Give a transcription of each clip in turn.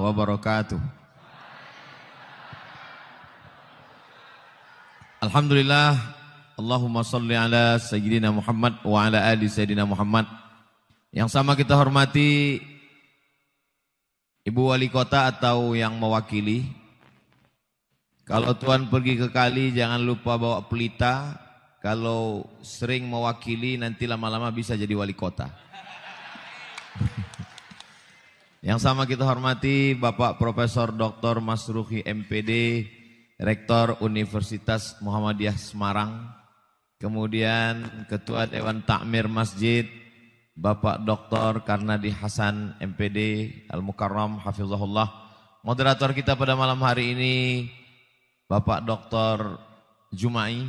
wabarakatuh. Alhamdulillah, Allahumma salli ala Sayyidina Muhammad wa ala ali Sayyidina Muhammad. Yang sama kita hormati Ibu Wali Kota atau yang mewakili. Kalau Tuan pergi ke kali jangan lupa bawa pelita. Kalau sering mewakili nanti lama-lama bisa jadi wali kota. Yang sama kita hormati Bapak Profesor Dr. Masruhi MPD, Rektor Universitas Muhammadiyah Semarang. Kemudian Ketua Dewan Takmir Masjid, Bapak Dr. Karnadi Hasan MPD, Al-Mukarram, Hafizahullah. Moderator kita pada malam hari ini, Bapak Dr. Jumai.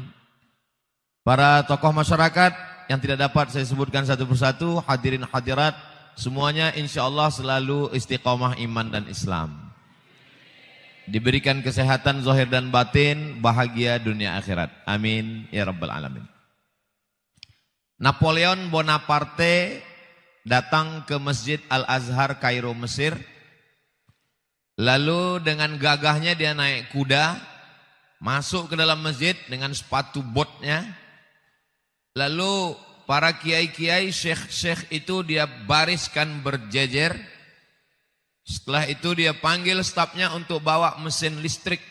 Para tokoh masyarakat yang tidak dapat saya sebutkan satu persatu, hadirin hadirat, semuanya insya Allah selalu istiqomah iman dan Islam. Diberikan kesehatan zahir dan batin, bahagia dunia akhirat. Amin ya rabbal alamin. Napoleon Bonaparte datang ke Masjid Al-Azhar Kairo, Mesir. Lalu dengan gagahnya dia naik kuda, masuk ke dalam masjid dengan sepatu botnya. Lalu para kiai-kiai, syekh-syekh itu dia bariskan berjejer. Setelah itu dia panggil stafnya untuk bawa mesin listrik.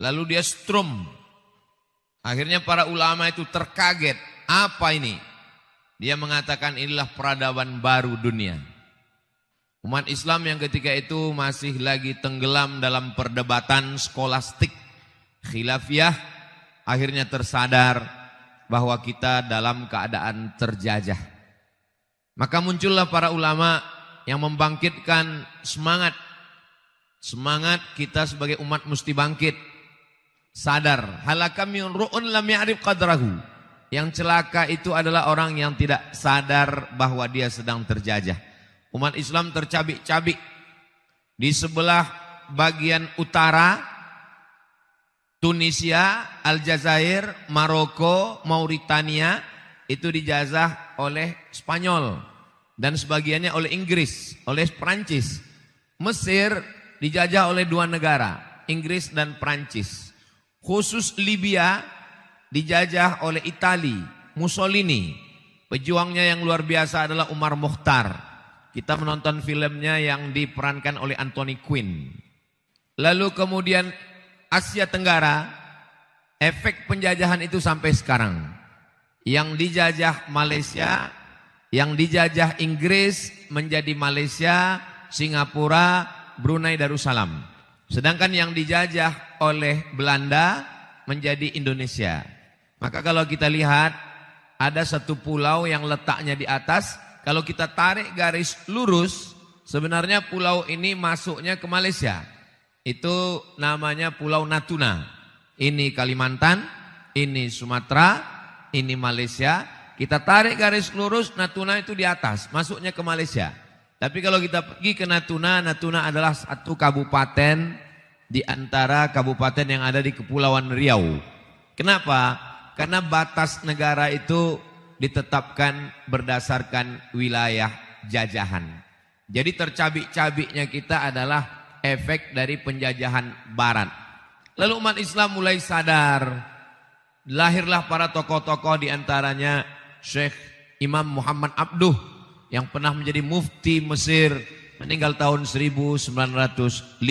Lalu dia strum. Akhirnya para ulama itu terkaget. Apa ini? Dia mengatakan inilah peradaban baru dunia. Umat Islam yang ketika itu masih lagi tenggelam dalam perdebatan skolastik khilafiyah, akhirnya tersadar bahwa kita dalam keadaan terjajah. Maka muncullah para ulama yang membangkitkan semangat. Semangat kita sebagai umat mesti bangkit. Sadar, halaka min ru'un lam ya'rif qadrahu. Yang celaka itu adalah orang yang tidak sadar bahwa dia sedang terjajah. Umat Islam tercabik-cabik. Di sebelah bagian utara Tunisia, Aljazair, Maroko, Mauritania itu dijajah oleh Spanyol dan sebagiannya oleh Inggris, oleh Prancis. Mesir dijajah oleh dua negara, Inggris dan Prancis. Khusus Libya dijajah oleh Itali, Mussolini. Pejuangnya yang luar biasa adalah Umar Mukhtar. Kita menonton filmnya yang diperankan oleh Anthony Quinn. Lalu kemudian Asia Tenggara, efek penjajahan itu sampai sekarang. Yang dijajah Malaysia, yang dijajah Inggris menjadi Malaysia, Singapura, Brunei Darussalam. Sedangkan yang dijajah oleh Belanda menjadi Indonesia. Maka kalau kita lihat ada satu pulau yang letaknya di atas, kalau kita tarik garis lurus, sebenarnya pulau ini masuknya ke Malaysia. Itu namanya Pulau Natuna. Ini Kalimantan, ini Sumatera, ini Malaysia. Kita tarik garis lurus, Natuna itu di atas, masuknya ke Malaysia. Tapi kalau kita pergi ke Natuna, Natuna adalah satu kabupaten di antara kabupaten yang ada di Kepulauan Riau. Kenapa? Karena batas negara itu ditetapkan berdasarkan wilayah jajahan. Jadi tercabik-cabiknya kita adalah efek dari penjajahan barat. Lalu umat Islam mulai sadar. Lahirlah para tokoh-tokoh, di antaranya Syekh Imam Muhammad Abduh yang pernah menjadi mufti Mesir, meninggal tahun 1905.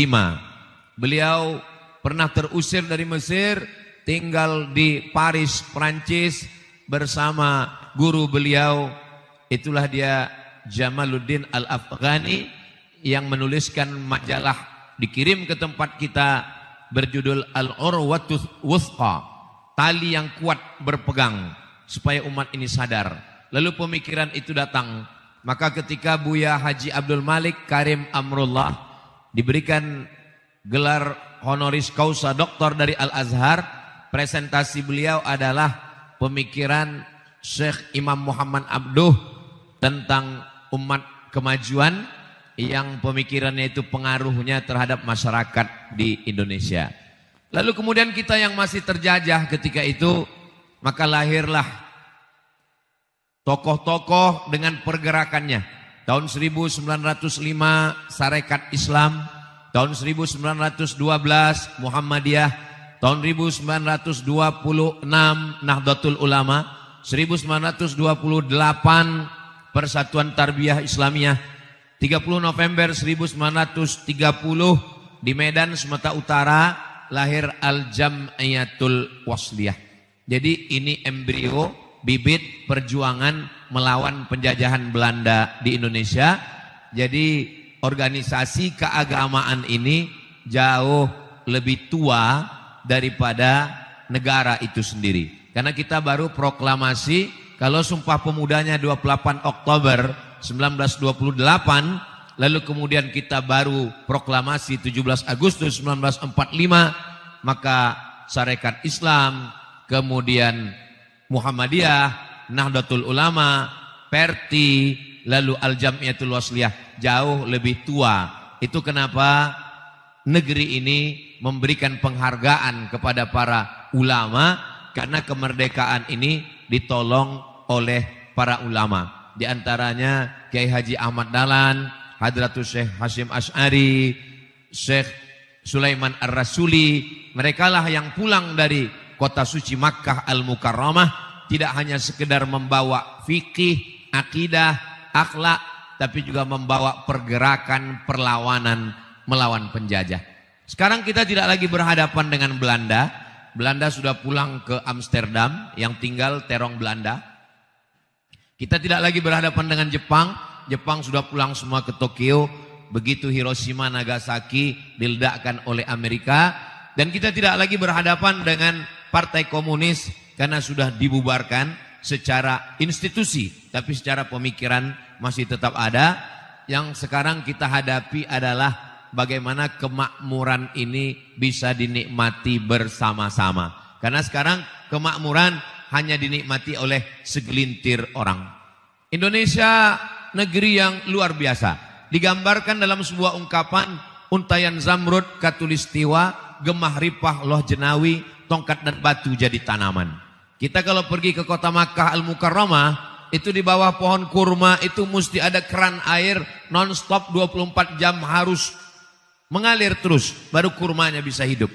Beliau pernah terusir dari Mesir, tinggal di Paris, Prancis bersama guru beliau. Itulah dia Jamaluddin Al-Afghani yang menuliskan majalah dikirim ke tempat kita berjudul Al-Urwatul Wuthqa, tali yang kuat berpegang, supaya umat ini sadar. Lalu pemikiran itu datang. Maka ketika Buya Haji Abdul Malik Karim Amrullah diberikan gelar honoris causa doktor dari Al-Azhar, presentasi beliau adalah pemikiran Syekh Imam Muhammad Abduh tentang umat kemajuan yang pemikirannya itu pengaruhnya terhadap masyarakat di Indonesia. Lalu kemudian kita yang masih terjajah ketika itu, maka lahirlah tokoh-tokoh dengan pergerakannya. tahun 1905 Sarekat Islam, tahun 1912 Muhammadiyah, tahun 1926 Nahdlatul Ulama, 1928 Persatuan Tarbiyah Islamiyah, 30 November 1930 di Medan, Sumatera Utara, lahir Al-Jam'iyatul Wasliyah. Jadi ini embrio, bibit perjuangan melawan penjajahan Belanda di Indonesia. Jadi organisasi keagamaan ini jauh lebih tua daripada negara itu sendiri. Karena kita baru proklamasi, kalau Sumpah Pemudanya 28 Oktober 1928, lalu kemudian kita baru proklamasi 17 Agustus 1945, maka Sarekat Islam, kemudian Muhammadiyah, Nahdlatul Ulama, Perti, lalu Al-Jam'iyatul Wasliyah jauh lebih tua. Itu kenapa negeri ini memberikan penghargaan kepada para ulama, karena kemerdekaan ini ditolong oleh para ulama. Di antaranya Kiai Haji Ahmad Dahlan, Hadratus Syekh Hasyim Asy'ari, Syekh Sulaiman Ar-Rasuli. Merekalah yang pulang dari kota suci Makkah Al-Mukarramah tidak hanya sekedar membawa fikih, akidah, akhlak, tapi juga membawa pergerakan perlawanan melawan penjajah. Sekarang kita tidak lagi berhadapan dengan Belanda. Belanda sudah pulang ke Amsterdam, yang tinggal terong Belanda. Kita tidak lagi berhadapan dengan Jepang. Jepang sudah pulang semua ke Tokyo. Begitu Hiroshima, Nagasaki diledakkan oleh Amerika. Dan kita tidak lagi berhadapan dengan Partai Komunis karena sudah dibubarkan secara institusi. Tapi secara pemikiran masih tetap ada. Yang sekarang kita hadapi adalah bagaimana kemakmuran ini bisa dinikmati bersama-sama. Karena sekarang kemakmuran hanya dinikmati oleh segelintir orang. Indonesia negeri yang luar biasa. Digambarkan dalam sebuah ungkapan, untayan zamrud katulistiwa, gemah ripah loh jenawi, tongkat dan batu jadi tanaman. Kita kalau pergi ke kota Makkah Al-Mukarramah, itu di bawah pohon kurma itu mesti ada keran air non-stop 24 jam harus mengalir terus, baru kurmanya bisa hidup.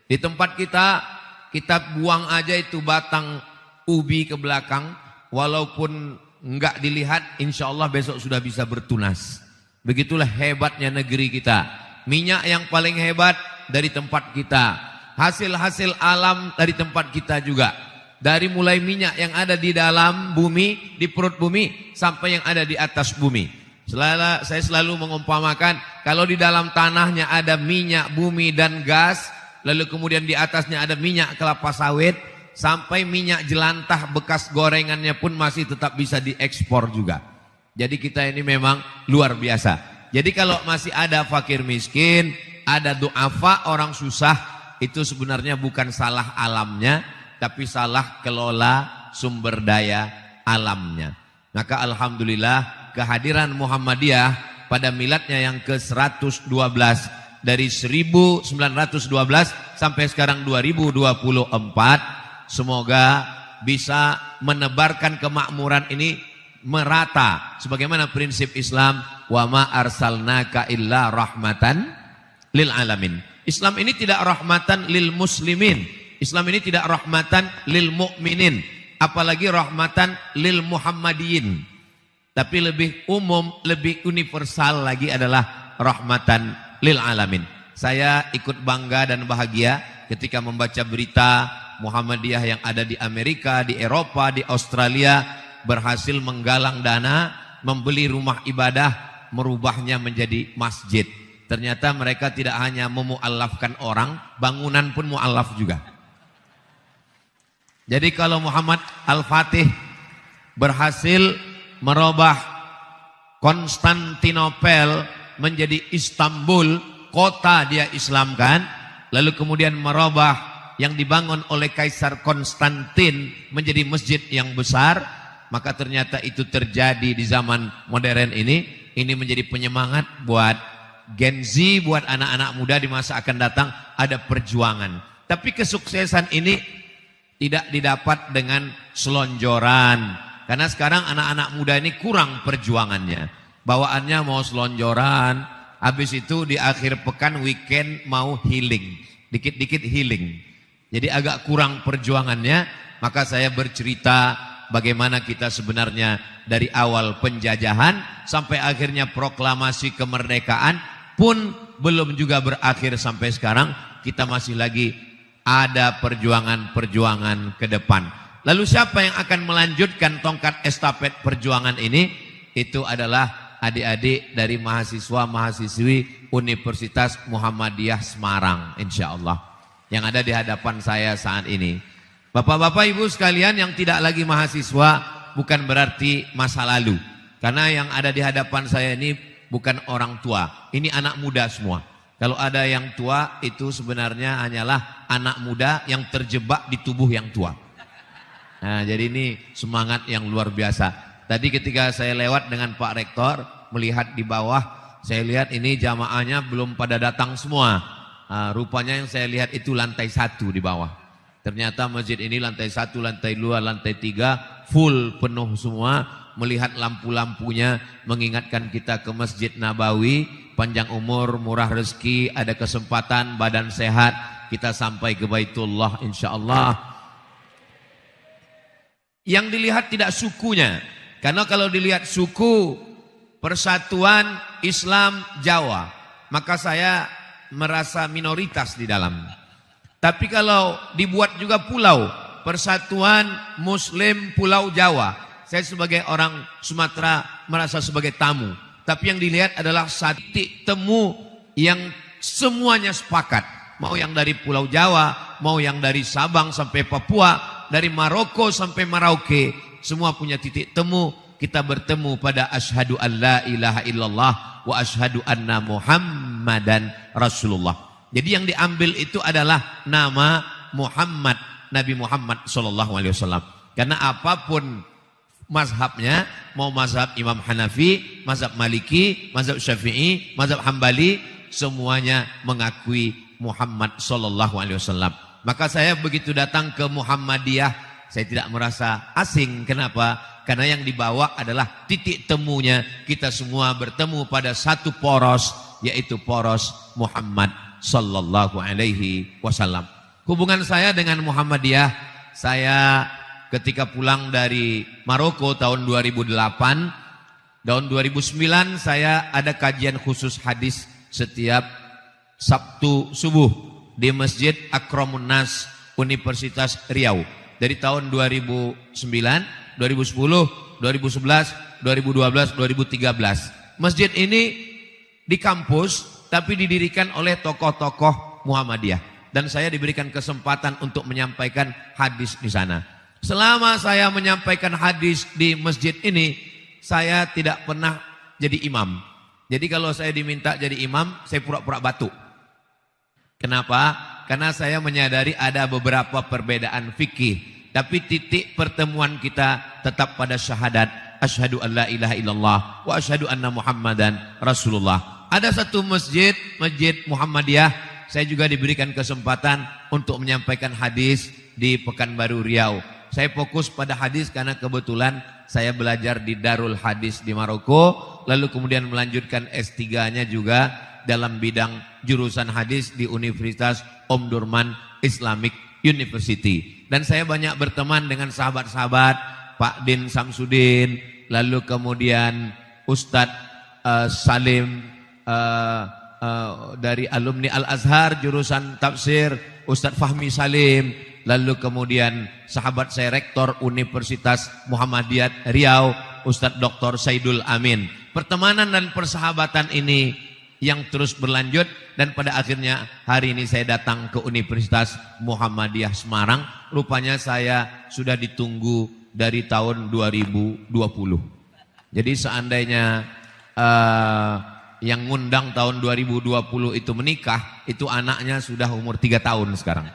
Di tempat kita buang aja itu batang ubi ke belakang, walaupun enggak dilihat, insya Allah besok sudah bisa bertunas. Begitulah hebatnya negeri kita. Minyak yang paling hebat dari tempat kita. Hasil-hasil alam dari tempat kita juga. Dari mulai minyak yang ada di dalam bumi, di perut bumi, sampai yang ada di atas bumi. Saya selalu mengumpamakan, kalau di dalam tanahnya ada minyak bumi dan gas, lalu kemudian di atasnya ada minyak kelapa sawit, sampai minyak jelantah bekas gorengannya pun masih tetap bisa diekspor juga. Jadi kita ini memang luar biasa. Jadi kalau masih ada fakir miskin, ada du'afa, orang susah, itu sebenarnya bukan salah alamnya, tapi salah kelola sumber daya alamnya. Maka alhamdulillah kehadiran Muhammadiyah pada miladnya yang ke-112, dari 1912 sampai sekarang 2024, semoga bisa menebarkan kemakmuran ini merata sebagaimana prinsip Islam, wa ma arsalnaka illa rahmatan lil alamin. Islam ini tidak rahmatan lil muslimin, Islam ini tidak rahmatan lil mu'minin, apalagi rahmatan lil muhammadiyin. Tapi lebih umum, lebih universal lagi adalah rahmatan lil alamin. Saya ikut bangga dan bahagia ketika membaca berita Muhammadiyah yang ada di Amerika, di Eropa, di Australia berhasil menggalang dana, membeli rumah ibadah, merubahnya menjadi masjid. Ternyata mereka tidak hanya memu'allafkan orang, bangunan pun mu'allaf juga. Jadi kalau Muhammad Al-Fatih berhasil merubah Konstantinopel menjadi Istanbul, kota dia Islamkan, lalu kemudian merubah yang dibangun oleh Kaisar Konstantin menjadi masjid yang besar, maka ternyata itu terjadi di zaman modern ini. Ini menjadi penyemangat buat Gen Z, buat anak-anak muda di masa akan datang, ada perjuangan. Tapi kesuksesan ini tidak didapat dengan selonjoran, karena sekarang anak-anak muda ini kurang perjuangannya. Bawaannya mau selonjoran, habis itu di akhir pekan weekend mau healing, dikit-dikit healing. Jadi agak kurang perjuangannya, maka saya bercerita bagaimana kita sebenarnya dari awal penjajahan sampai akhirnya proklamasi kemerdekaan pun belum juga berakhir sampai sekarang. Kita masih lagi ada perjuangan-perjuangan ke depan. Lalu siapa yang akan melanjutkan tongkat estafet perjuangan ini? Itu adalah adik-adik dari mahasiswa-mahasiswi Universitas Muhammadiyah Semarang, insya Allah, yang ada di hadapan saya saat ini. Bapak-bapak ibu sekalian yang tidak lagi mahasiswa bukan berarti masa lalu. Karena yang ada di hadapan saya ini bukan orang tua, ini anak muda semua. Kalau ada yang tua itu sebenarnya hanyalah anak muda yang terjebak di tubuh yang tua. Nah, jadi ini semangat yang luar biasa. Tadi ketika saya lewat dengan Pak Rektor, melihat di bawah, saya lihat ini jamaahnya belum pada datang semua. Rupanya yang saya lihat itu lantai 1 di bawah. Ternyata masjid ini lantai 1, lantai 2, lantai 3 full penuh semua. Melihat lampu-lampunya mengingatkan kita ke Masjid Nabawi. Panjang umur, murah rezeki, ada kesempatan, badan sehat, kita sampai ke Baitullah insya Allah. Yang dilihat tidak sukunya, karena kalau dilihat suku Persatuan Islam Jawa, maka saya merasa minoritas di dalam. Tapi kalau dibuat juga pulau, Persatuan Muslim Pulau Jawa, saya sebagai orang Sumatera merasa sebagai tamu. Tapi yang dilihat adalah satu titik temu yang semuanya sepakat. Mau yang dari Pulau Jawa, mau yang dari Sabang sampai Papua, dari Maroko sampai Merauke, semua punya titik temu. Kita bertemu pada asyhadu an la ilaha illallah wa asyhadu anna Muhammadan Rasulullah. Jadi yang diambil itu adalah nama Muhammad, Nabi Muhammad SAW. Karena apapun mazhabnya, mau mazhab Imam Hanafi, mazhab Maliki, mazhab Syafi'i, mazhab Hambali, semuanya mengakui Muhammad SAW. Maka saya begitu datang ke Muhammadiyah, saya tidak merasa asing. Kenapa? Karena yang dibawa adalah titik temunya. Kita semua bertemu pada satu poros, yaitu poros Muhammad sallallahu alaihi wasallam. Hubungan saya dengan Muhammadiyah, saya ketika pulang dari Maroko tahun 2008, tahun 2009 saya ada kajian khusus hadis setiap Sabtu subuh di Masjid Akramun Nas Universitas Riau. Dari tahun 2009, 2010, 2011, 2012, 2013. Masjid ini di kampus tapi didirikan oleh tokoh-tokoh Muhammadiyah. Dan saya diberikan kesempatan untuk menyampaikan hadis di sana. Selama saya menyampaikan hadis di masjid ini, saya tidak pernah jadi imam. Jadi kalau saya diminta jadi imam, saya pura-pura batuk. Kenapa? Karena saya menyadari ada beberapa perbedaan fikih, tapi titik pertemuan kita tetap pada syahadat asyhadu an la ilaha illallah wa asyhadu anna Muhammadan Rasulullah. Ada satu masjid, Masjid Muhammadiyah, saya juga diberikan kesempatan untuk menyampaikan hadis di Pekanbaru Riau. Saya fokus pada hadis karena kebetulan saya belajar di Darul Hadis di Maroko, lalu kemudian melanjutkan S3-nya juga dalam bidang jurusan hadis di Universitas Omdurman Islamic University. Dan saya banyak berteman dengan sahabat-sahabat, Pak Din Samsudin, lalu kemudian Ustadz Salim dari alumni Al-Azhar jurusan tafsir, Ustadz Fahmi Salim, lalu kemudian sahabat saya Rektor Universitas Muhammadiyah Riau, Ustadz Dr. Saidul Amin. Pertemanan dan persahabatan ini yang terus berlanjut dan pada akhirnya hari ini saya datang ke Universitas Muhammadiyah Semarang. Rupanya saya sudah ditunggu dari tahun 2020. Jadi seandainya yang ngundang tahun 2020 itu menikah, itu anaknya sudah umur 3 tahun sekarang.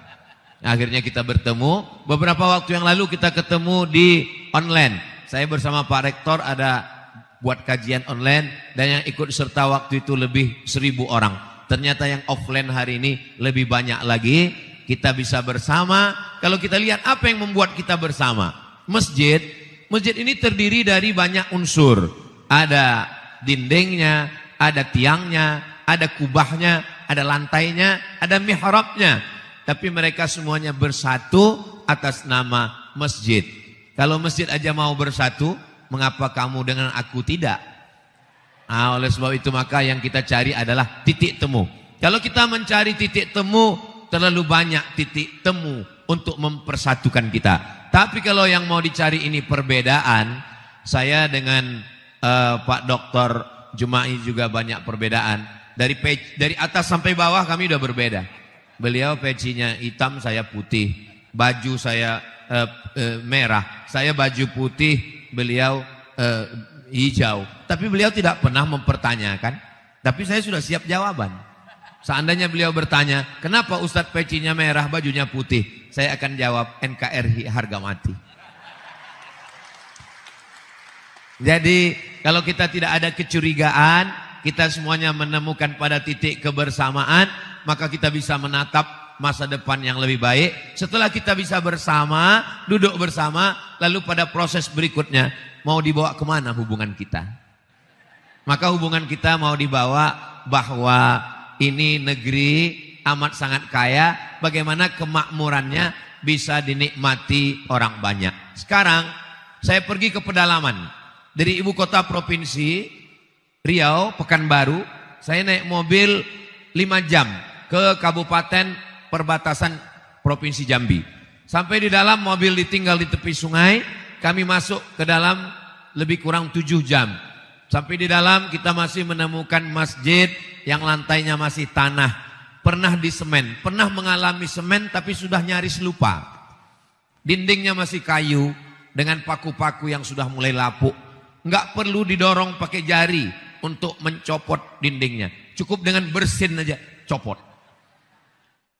Akhirnya kita bertemu. Beberapa waktu yang lalu kita ketemu di online. Saya bersama Pak Rektor ada buat kajian online, dan yang ikut serta waktu itu lebih 1000 orang. Ternyata yang offline hari ini lebih banyak lagi. Kita bisa bersama. Kalau kita lihat apa yang membuat kita bersama, masjid ini terdiri dari banyak unsur. Ada dindingnya, ada tiangnya, ada kubahnya, ada lantainya, ada mihrabnya. Tapi mereka semuanya bersatu atas nama masjid. Kalau masjid aja mau bersatu, mengapa kamu dengan aku tidak? Nah, oleh sebab itu maka yang kita cari adalah titik temu. Kalau kita mencari titik temu, terlalu banyak titik temu untuk mempersatukan kita. Tapi kalau yang mau dicari ini perbedaan, saya dengan Pak Dr. Juma'i juga banyak perbedaan. Dari atas sampai bawah kami udah berbeda. Beliau pecinya hitam, saya putih. Baju saya merah, saya baju putih, beliau hijau. Tapi beliau tidak pernah mempertanyakan. Tapi saya sudah siap jawaban. Seandainya beliau bertanya, kenapa Ustadz pecinya merah, bajunya putih? Saya akan jawab, NKRI harga mati. Jadi kalau kita tidak ada kecurigaan, kita semuanya menemukan pada titik kebersamaan, maka kita bisa menatap masa depan yang lebih baik. Setelah kita bisa bersama, duduk bersama, lalu pada proses berikutnya, mau dibawa kemana hubungan kita? Maka hubungan kita mau dibawa bahwa ini negeri amat sangat kaya, bagaimana kemakmurannya bisa dinikmati orang banyak. Sekarang saya pergi ke pedalaman. Dari ibu kota provinsi Riau, Pekanbaru, saya naik mobil 5 jam ke kabupaten perbatasan provinsi Jambi. Sampai di dalam mobil ditinggal di tepi sungai, kami masuk ke dalam lebih kurang 7 jam. Sampai di dalam kita masih menemukan masjid yang lantainya masih tanah. Pernah di semen, pernah mengalami semen tapi sudah nyaris lupa. Dindingnya masih kayu dengan paku-paku yang sudah mulai lapuk. Enggak perlu didorong pakai jari untuk mencopot dindingnya. Cukup dengan bersin aja, copot.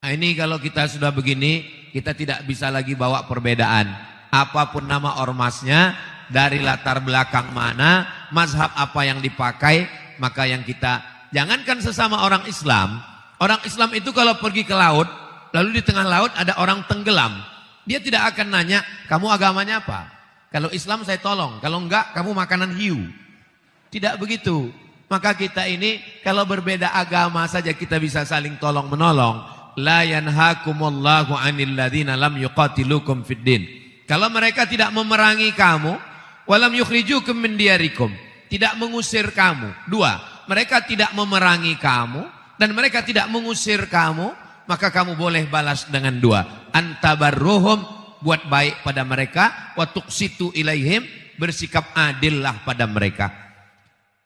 Nah ini kalau kita sudah begini, kita tidak bisa lagi bawa perbedaan. Apapun nama ormasnya, dari latar belakang mana, mazhab apa yang dipakai, maka yang kita, jangankan sesama orang Islam itu kalau pergi ke laut, lalu di tengah laut ada orang tenggelam, dia tidak akan nanya, kamu agamanya apa? Kalau Islam saya tolong, kalau enggak kamu makanan hiu. Tidak begitu. Maka kita ini kalau berbeda agama saja kita bisa saling tolong menolong. La yanhakumullahu 'anil ladzina lam yuqatilukum fid din. Kalau mereka tidak memerangi kamu, walam yukhrijukum min diyarikum, tidak mengusir kamu. 2, mereka tidak memerangi kamu dan mereka tidak mengusir kamu, maka kamu boleh balas dengan 2. Antabarruhum, buat baik pada mereka, wa tuqsitu ilaihim, bersikap adillah pada mereka.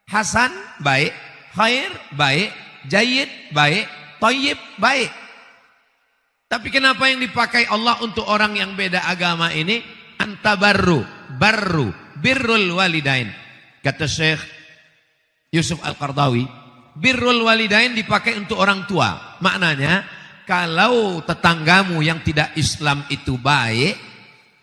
Hasan baik, khair baik, jayyid baik, thayyib baik. Tapi kenapa yang dipakai Allah untuk orang yang beda agama ini? Antabarru, barru, birrul walidain. Kata Syekh Yusuf Al-Qardawi, birrul walidain dipakai untuk orang tua. Maknanya, kalau tetanggamu yang tidak Islam itu baik,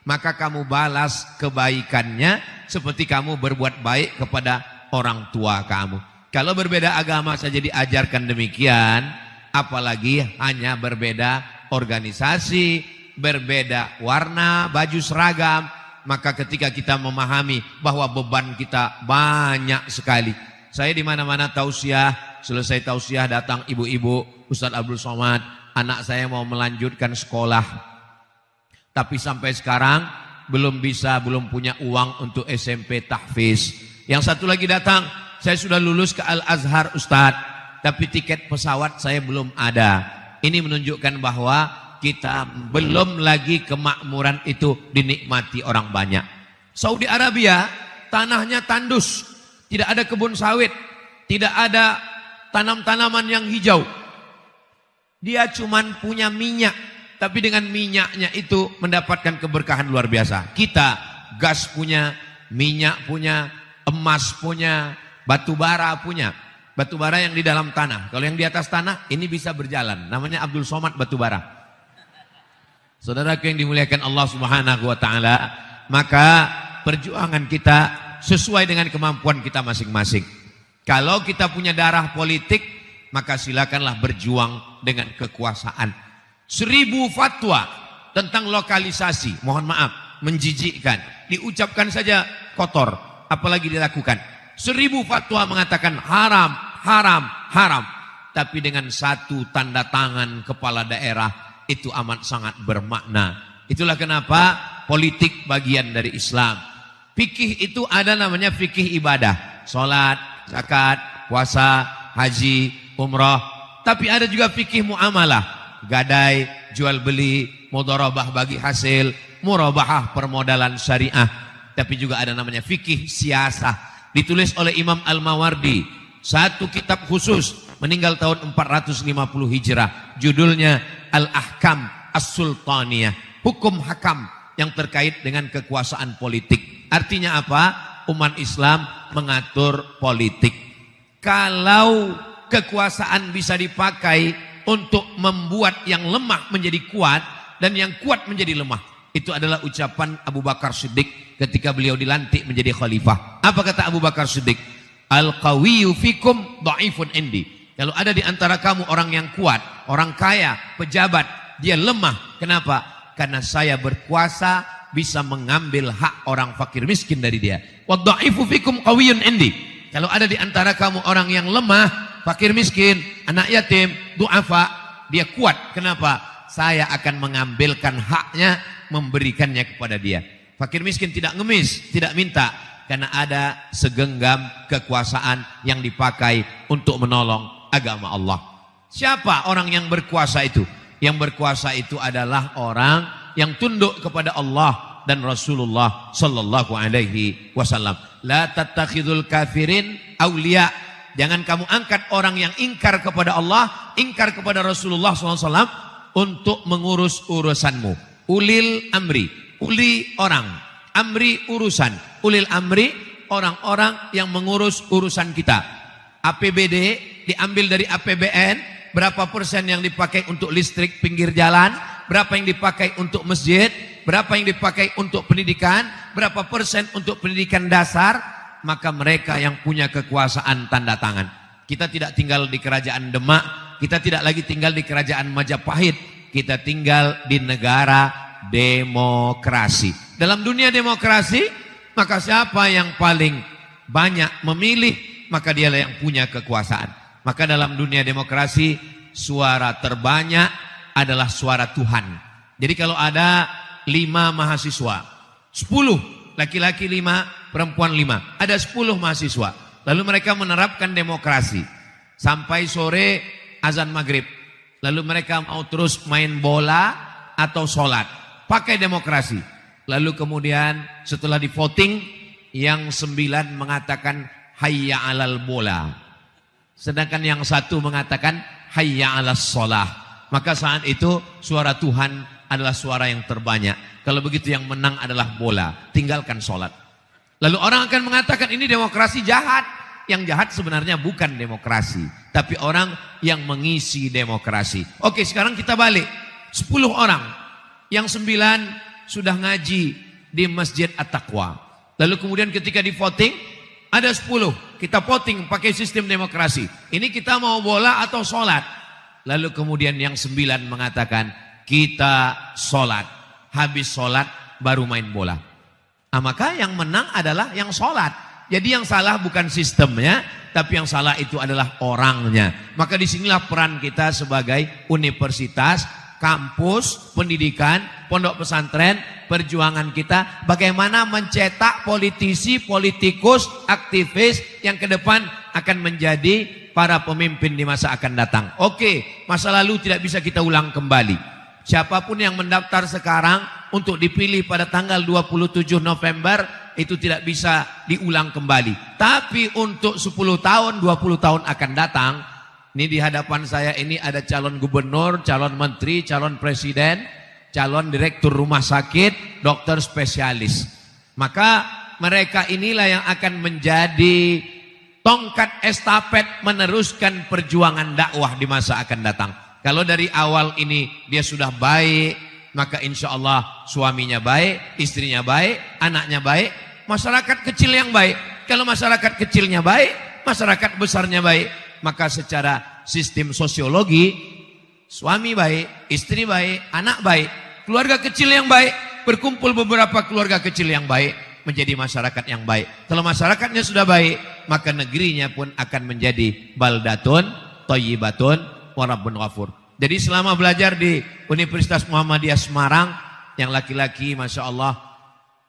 maka kamu balas kebaikannya seperti kamu berbuat baik kepada orang tua kamu. Kalau berbeda agama saja diajarkan demikian, apalagi hanya berbeda organisasi, berbeda warna, baju seragam, maka ketika kita memahami bahwa beban kita banyak sekali. Saya di mana-mana tausiah, selesai tausiah datang ibu-ibu, Ustadz Abdul Somad, anak saya mau melanjutkan sekolah, tapi sampai sekarang belum belum punya uang untuk SMP tahfiz. Yang satu lagi datang, saya sudah lulus ke Al-Azhar Ustadz, tapi tiket pesawat saya belum ada. Ini menunjukkan bahwa kita belum lagi kemakmuran itu dinikmati orang banyak. Saudi Arabia tanahnya tandus, tidak ada kebun sawit, tidak ada tanam-tanaman yang hijau. Dia cuman punya minyak, tapi dengan minyaknya itu mendapatkan keberkahan luar biasa. Kita gas punya, minyak punya, emas punya, batu bara punya. Batu bara yang di dalam tanah. Kalau yang di atas tanah ini bisa berjalan. Namanya Abdul Somad batu bara. Saudaraku yang dimuliakan Allah Subhanahu wa taala, maka perjuangan kita sesuai dengan kemampuan kita masing-masing. Kalau kita punya darah politik, maka silakanlah berjuang dengan kekuasaan. 1000 fatwa tentang lokalisasi, mohon maaf, menjijikkan. Diucapkan saja kotor, apalagi dilakukan. 1000 fatwa mengatakan haram, haram, haram. Tapi dengan satu tanda tangan kepala daerah itu amat sangat bermakna. Itulah kenapa politik bagian dari Islam. Fikih itu ada namanya fikih ibadah. Salat, zakat, puasa, haji, umrah. Tapi ada juga fikih muamalah. Gadai, jual beli, mudharabah bagi hasil, murabahah permodalan syariah. Tapi juga ada namanya fikih siasah. Ditulis oleh Imam Al-Mawardi. Satu kitab khusus, meninggal tahun 450 Hijrah. Judulnya Al-Ahkam As-Sultaniyah. Hukum hakam yang terkait dengan kekuasaan politik. Artinya apa? Umat Islam mengatur politik. Kalau kekuasaan bisa dipakai untuk membuat yang lemah menjadi kuat dan yang kuat menjadi lemah. Itu adalah ucapan Abu Bakar Siddiq ketika beliau dilantik menjadi khalifah. Apa kata Abu Bakar Siddiq? Al-qawiyyu fikum dha'ifun indi. Kalau ada di antara kamu orang yang kuat, orang kaya, pejabat, dia lemah. Kenapa? Karena saya berkuasa bisa mengambil hak orang fakir miskin dari dia. Wa dha'ifu fikum qawiyyun indi. Kalau ada di antara kamu orang yang lemah, fakir miskin, anak yatim, du'afa, dia kuat. Kenapa? Saya akan mengambilkan haknya, memberikannya kepada dia. Fakir miskin tidak ngemis, tidak minta. Karena ada segenggam kekuasaan yang dipakai untuk menolong agama Allah. Siapa orang yang berkuasa itu? Yang berkuasa itu adalah orang yang tunduk kepada Allah dan Rasulullah sallallahu alaihi wasallam. La tattakhidul kafirin awliya. Jangan kamu angkat orang yang ingkar kepada Allah, ingkar kepada Rasulullah sallallahu alaihi wasallam untuk mengurus urusanmu. Ulil amri, uli orang, amri urusan, ulil amri orang-orang yang mengurus urusan kita. APBD diambil dari APBN, berapa persen yang dipakai untuk listrik pinggir jalan, berapa yang dipakai untuk masjid, berapa yang dipakai untuk pendidikan, berapa persen untuk pendidikan dasar, maka mereka yang punya kekuasaan tanda tangan. Kita tidak tinggal di kerajaan Demak, kita tidak lagi tinggal di kerajaan Majapahit, kita tinggal di negara demokrasi. Dalam dunia demokrasi, maka siapa yang paling banyak memilih, maka dialah yang punya kekuasaan. Maka dalam dunia demokrasi, suara terbanyak adalah suara Tuhan. Jadi kalau ada 5 mahasiswa, 10 laki-laki 5, perempuan 5, ada 10 mahasiswa. Lalu mereka menerapkan demokrasi sampai sore azan maghrib. Lalu mereka mau terus main bola atau sholat, pakai demokrasi. Lalu kemudian setelah di voting, yang 9 mengatakan hayya alal bola, sedangkan yang 1 mengatakan hayya alas sholah. Maka saat itu suara Tuhan adalah suara yang terbanyak. Kalau begitu yang menang adalah bola, tinggalkan sholat. Lalu orang akan mengatakan ini demokrasi jahat. Yang jahat sebenarnya bukan demokrasi, tapi orang yang mengisi demokrasi. Oke, sekarang kita balik. 10 orang, yang 9 sudah ngaji di Masjid At-Taqwa. Lalu kemudian ketika di voting, ada 10, kita voting pakai sistem demokrasi. Ini kita mau bola atau sholat. Lalu kemudian yang 9 mengatakan kita sholat. Habis sholat baru main bola. Maka yang menang adalah yang sholat. Jadi yang salah bukan sistemnya, tapi yang salah itu adalah orangnya. Maka disinilah peran kita sebagai universitas, kampus, pendidikan, pondok pesantren, perjuangan kita. Bagaimana mencetak politisi, politikus, aktivis yang ke depan akan menjadi para pemimpin di masa akan datang. Oke, masa lalu tidak bisa kita ulang kembali. Siapapun yang mendaftar sekarang untuk dipilih pada tanggal 27 November itu tidak bisa diulang kembali. Tapi untuk 10 tahun, 20 tahun akan datang, ini di hadapan saya ini ada calon gubernur, calon menteri, calon presiden, calon direktur rumah sakit, dokter spesialis. Maka mereka inilah yang akan menjadi tongkat estafet meneruskan perjuangan dakwah di masa akan datang. Kalau dari awal ini dia sudah baik, maka insya Allah suaminya baik, istrinya baik, anaknya baik, masyarakat kecil yang baik. Kalau masyarakat kecilnya baik, masyarakat besarnya baik, maka secara sistem sosiologi, suami baik, istri baik, anak baik, keluarga kecil yang baik, berkumpul beberapa keluarga kecil yang baik, menjadi masyarakat yang baik. Kalau masyarakatnya sudah baik, maka negerinya pun akan menjadi baldatun thayyibatun wa rabbun ghafur. Jadi selama belajar di Universitas Muhammadiyah Semarang, yang laki-laki Masya Allah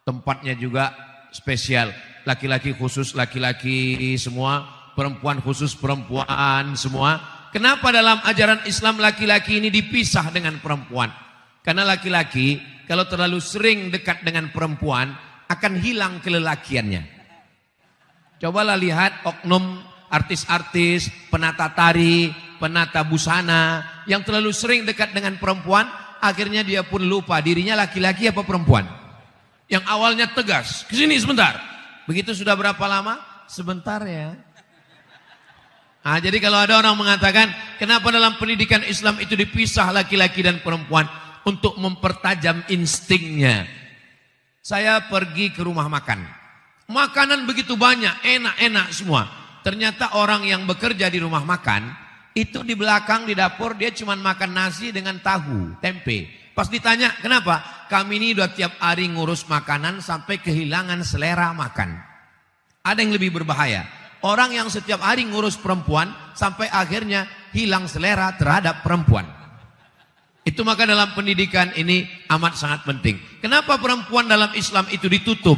tempatnya juga spesial. Laki-laki khusus laki-laki semua, perempuan khusus perempuan semua. Kenapa dalam ajaran Islam laki-laki ini dipisah dengan perempuan? Karena laki-laki kalau terlalu sering dekat dengan perempuan akan hilang kelelakiannya. Cobalah lihat oknum artis-artis, penata tari, penata busana yang terlalu sering dekat dengan perempuan, akhirnya dia pun lupa dirinya laki-laki apa perempuan. Yang awalnya tegas, kesini sebentar. Begitu sudah berapa lama? Sebentar ya. Nah, jadi kalau ada orang mengatakan, kenapa dalam pendidikan Islam itu dipisah laki-laki dan perempuan? Untuk mempertajam instingnya. Saya pergi ke rumah makan. Makanan begitu banyak, enak-enak semua. Ternyata orang yang bekerja di rumah makan, itu di belakang di dapur dia cuma makan nasi dengan tahu, tempe. Pas ditanya, kenapa? Kami ini udah tiap hari ngurus makanan sampai kehilangan selera makan. Ada yang lebih berbahaya. Orang yang setiap hari ngurus perempuan sampai akhirnya hilang selera terhadap perempuan. Itu maka dalam pendidikan ini amat sangat penting. Kenapa perempuan dalam Islam itu ditutup?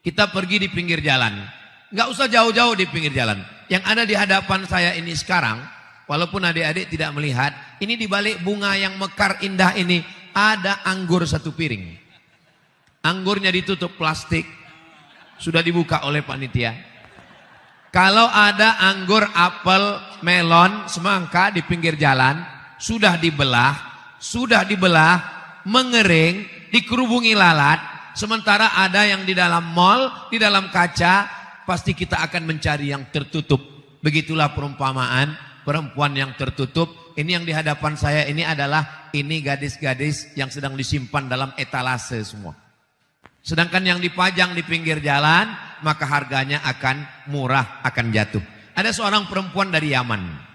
Kita pergi di pinggir jalan. Nggak usah jauh-jauh di pinggir jalan. Yang ada di hadapan saya ini sekarang, walaupun adik-adik tidak melihat, ini di balik bunga yang mekar indah ini ada anggur satu piring. Anggurnya ditutup plastik, sudah dibuka oleh panitia. Kalau ada anggur, apel, melon, semangka di pinggir jalan, sudah dibelah, mengering, dikerubungi lalat, sementara ada yang di dalam mall, di dalam kaca, pasti kita akan mencari yang tertutup. Begitulah perumpamaan perempuan yang tertutup. Ini yang di hadapan saya ini adalah ini gadis-gadis yang sedang disimpan dalam etalase semua. Sedangkan yang dipajang di pinggir jalan, maka harganya akan murah, akan jatuh. Ada seorang perempuan dari Yaman.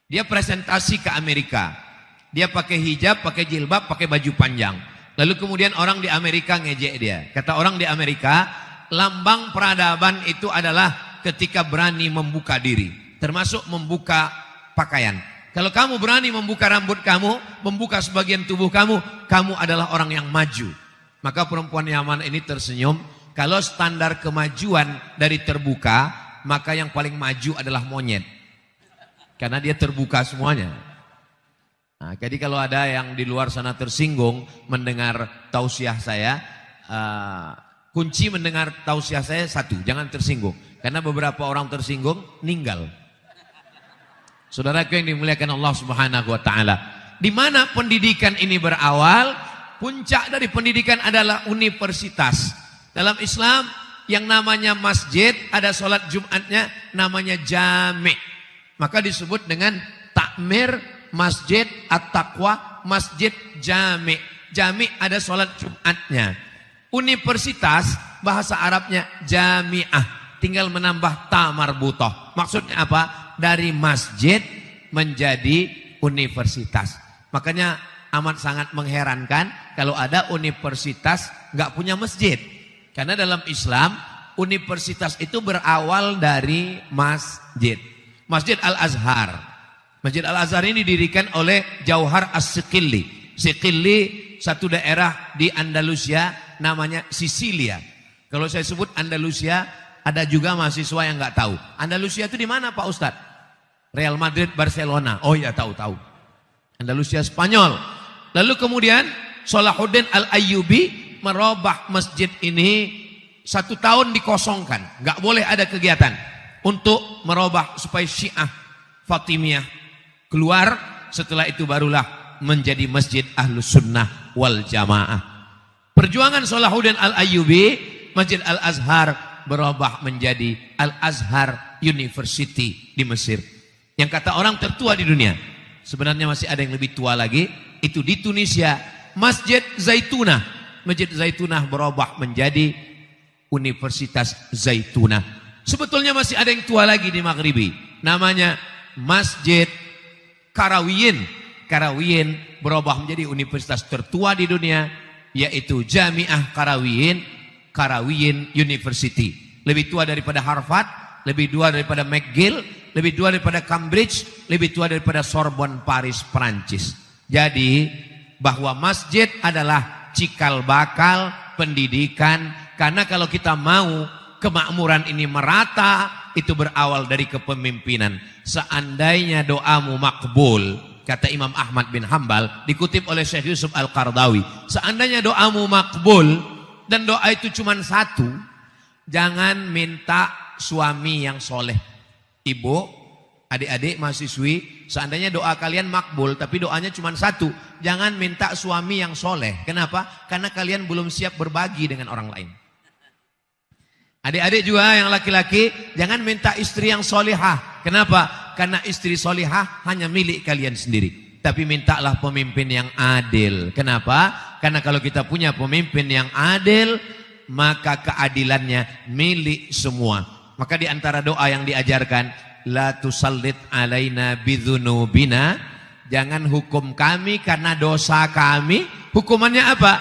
Dia presentasi ke Amerika. Dia pakai hijab, pakai jilbab, pakai baju panjang. Lalu kemudian orang di Amerika ngejek dia. Kata orang di Amerika, lambang peradaban itu adalah ketika berani membuka diri. Termasuk membuka pakaian. Kalau kamu berani membuka rambut kamu, membuka sebagian tubuh kamu, kamu adalah orang yang maju. Maka perempuan Yaman ini tersenyum. Kalau standar kemajuan dari terbuka, maka yang paling maju adalah monyet. Karena dia terbuka semuanya. Nah, jadi kalau ada yang di luar sana tersinggung mendengar tausiah saya, kunci mendengar tausiah saya satu, jangan tersinggung. Karena beberapa orang tersinggung, meninggal. Saudaraku yang dimuliakan Allah Subhanahu wa Ta'ala. Di mana pendidikan ini berawal? Puncak dari pendidikan adalah universitas. Dalam Islam yang namanya masjid, ada sholat Jumatnya namanya jami'. Maka disebut dengan takmir masjid at-taqwa, masjid jami'. Jami' ada sholat Jumatnya. Universitas bahasa Arabnya jami'ah. Tinggal menambah ta marbutoh. Maksudnya apa? Dari masjid menjadi universitas. Makanya amat sangat mengherankan kalau ada universitas nggak punya masjid. Karena dalam Islam universitas itu berawal dari masjid. Masjid Al-Azhar. Masjid Al-Azhar ini didirikan oleh Jauhar As-Siqilli. Siqilli satu daerah di Andalusia namanya Sisilia. Kalau saya sebut Andalusia, ada juga mahasiswa yang nggak tahu. Andalusia itu di mana Pak Ustadz? Real Madrid, Barcelona. Oh ya tahu. Andalusia Spanyol. Lalu kemudian Salahuddin Al-Ayyubi merubah masjid ini 1 tahun dikosongkan. Nggak boleh ada kegiatan. Untuk merubah supaya Syiah Fatimiyah keluar. Setelah itu barulah menjadi masjid Ahlus Sunnah wal Jamaah. Perjuangan Salahuddin Al-Ayyubi, Masjid Al-Azhar berubah menjadi Al-Azhar University di Mesir. Yang kata orang tertua di dunia. Sebenarnya masih ada yang lebih tua lagi. Itu di Tunisia, Masjid Zaitunah. Masjid Zaitunah berubah menjadi Universitas Zaitunah. Sebetulnya masih ada yang tua lagi di Maghribi. Namanya Masjid Karawiyin. Karawiyin berubah menjadi universitas tertua di dunia, yaitu Jami'ah Karawiyin. Qarawiyyin University. Lebih tua daripada Harvard, lebih tua daripada McGill, lebih tua daripada Cambridge, lebih tua daripada Sorbonne Paris, Perancis. Jadi bahwa masjid adalah cikal bakal pendidikan, karena kalau kita mau kemakmuran ini merata, itu berawal dari kepemimpinan. Seandainya doamu makbul, kata Imam Ahmad bin Hambal, dikutip oleh Syekh Yusuf Al-Qardawi, seandainya doamu makbul dan doa itu cuma satu, jangan minta suami yang soleh. Ibu, adik-adik mahasiswi, seandainya doa kalian makbul tapi doanya cuma satu, jangan minta suami yang soleh. Kenapa? Karena kalian belum siap berbagi dengan orang lain. Adik-adik juga yang laki-laki, jangan minta istri yang solihah. Kenapa? Karena istri solihah hanya milik kalian sendiri. Tapi mintalah pemimpin yang adil. Kenapa? Karena kalau kita punya pemimpin yang adil, maka keadilannya milik semua. Maka di antara doa yang diajarkan, la tusallit alaina bidzunubina, jangan hukum kami karena dosa kami. Hukumannya apa?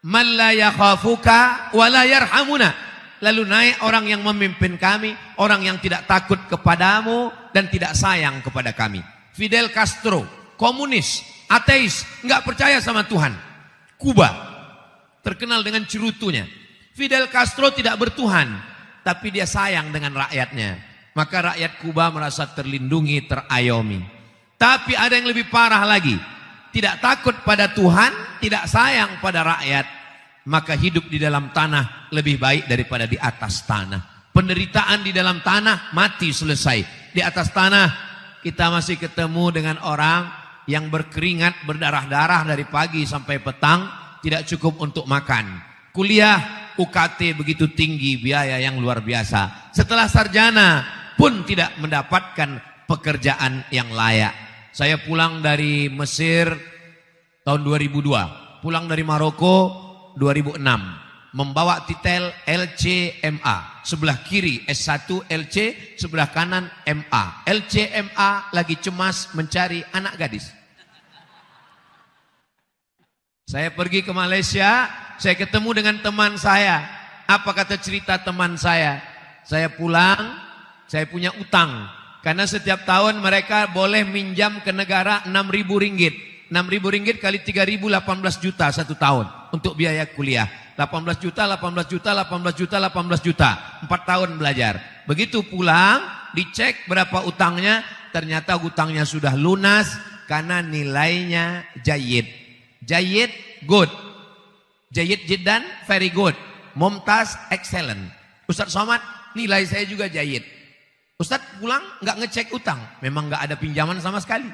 Man la yakhafuka wa la yarhamuna. Lalu naik orang yang memimpin kami, orang yang tidak takut kepadamu dan tidak sayang kepada kami. Fidel Castro, komunis, ateis, enggak percaya sama Tuhan. Kuba, terkenal dengan cerutunya. Fidel Castro tidak bertuhan, tapi dia sayang dengan rakyatnya. Maka rakyat Kuba merasa terlindungi, terayomi. Tapi ada yang lebih parah lagi. Tidak takut pada Tuhan, tidak sayang pada rakyat. Maka hidup di dalam tanah lebih baik daripada di atas tanah. Penderitaan di dalam tanah, mati selesai. Di atas tanah kita masih ketemu dengan orang yang berkeringat, berdarah-darah dari pagi sampai petang, tidak cukup untuk makan. Kuliah UKT begitu tinggi, biaya yang luar biasa. Setelah sarjana pun tidak mendapatkan pekerjaan yang layak. Saya pulang dari Mesir tahun 2002, pulang dari Maroko 2006, membawa titel LCMA, sebelah kiri S1 LC, sebelah kanan MA. LCMA lagi cemas mencari anak gadis. Saya pergi ke Malaysia, saya ketemu dengan teman saya. Apa kata cerita teman saya? Saya pulang, saya punya utang. Karena setiap tahun mereka boleh minjam ke negara 6.000 ringgit. 6.000 ringgit kali 3.000, 18 juta satu tahun untuk biaya kuliah. 18 juta, 18 juta, 18 juta, 18 juta. 4 tahun belajar. Begitu pulang, dicek berapa utangnya, ternyata utangnya sudah lunas karena nilainya jayid. Jayid, good. Jayid jiddan, very good. Mumtaz, excellent. Ustaz Somad, nilai saya juga jayid. Ustaz pulang nggak ngecek utang, memang nggak ada pinjaman sama sekali.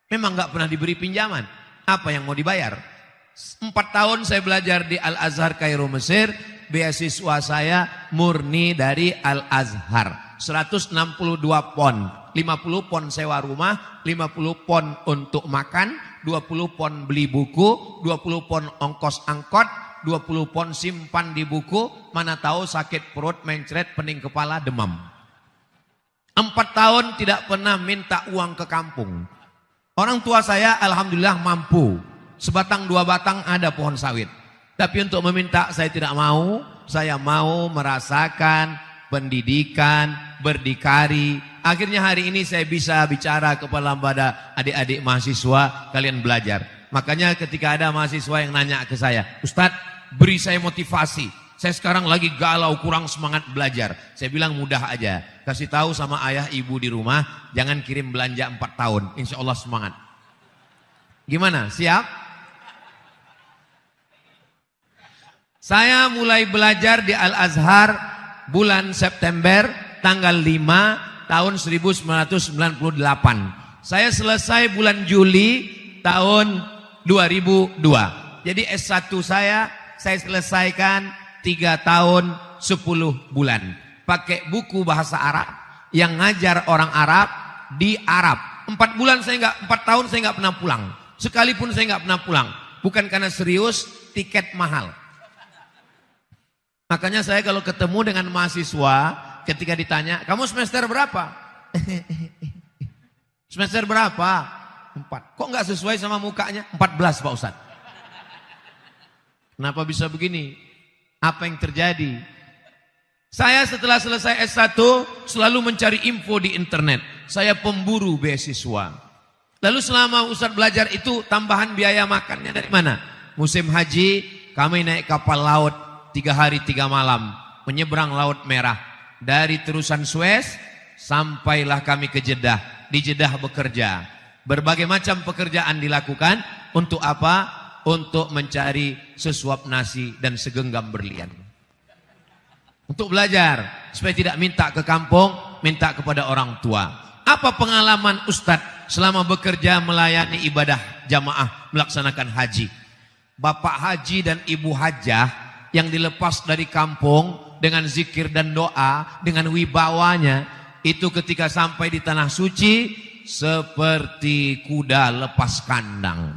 Memang nggak pernah diberi pinjaman. Apa yang mau dibayar? 4 tahun saya belajar di Al-Azhar Kairo Mesir. Beasiswa saya murni dari Al-Azhar. 162 pon. 50 pon sewa rumah, 50 pon untuk makan, 20 pon beli buku, 20 pon ongkos angkot, 20 pon simpan di buku. Mana tahu sakit perut, mencret, pening kepala, demam. 4 tahun tidak pernah minta uang ke kampung. Orang tua saya alhamdulillah mampu. Sebatang 2 batang ada pohon sawit. Tapi untuk meminta saya tidak mau. Saya mau merasakan pendidikan, berdikari. Akhirnya hari ini saya bisa bicara kepada adik-adik mahasiswa, kalian belajar. Makanya ketika ada mahasiswa yang nanya ke saya, Ustadz beri saya motivasi. Saya sekarang lagi galau, kurang semangat belajar. Saya bilang mudah aja. Kasih tahu sama ayah ibu di rumah, jangan kirim belanja 4 tahun. Insya Allah semangat. Gimana? Siap? Saya mulai belajar di Al-Azhar bulan September tanggal 5 tahun 1998. Saya selesai bulan Juli tahun 2002. Jadi S1 saya selesaikan 3 tahun 10 bulan. Pakai buku bahasa Arab yang ngajar orang Arab di Arab. 4 tahun saya nggak pernah pulang. Sekalipun saya nggak pernah pulang. Bukan karena serius, tiket mahal. Makanya saya kalau ketemu dengan mahasiswa, ketika ditanya, kamu semester berapa? Semester berapa? 4. Kok nggak sesuai sama mukanya? 14 Pak Ustadz. Kenapa bisa begini? Apa yang terjadi? Saya setelah selesai S1 selalu mencari info di internet. Saya pemburu beasiswa. Lalu selama Ustadz belajar itu tambahan biaya makannya dari mana? Musim haji kami naik kapal laut 3 hari 3 malam. Menyeberang Laut Merah. Dari terusan Suez sampailah kami ke Jeddah. Di Jeddah bekerja. Berbagai macam pekerjaan dilakukan. Untuk apa? Untuk mencari sesuap nasi dan segenggam berlian. Untuk belajar. Supaya tidak minta ke kampung, minta kepada orang tua. Apa pengalaman Ustadz selama bekerja melayani ibadah jamaah melaksanakan haji? Bapak haji dan ibu hajah yang dilepas dari kampung dengan zikir dan doa, dengan wibawanya, itu ketika sampai di tanah suci seperti kuda lepas kandang.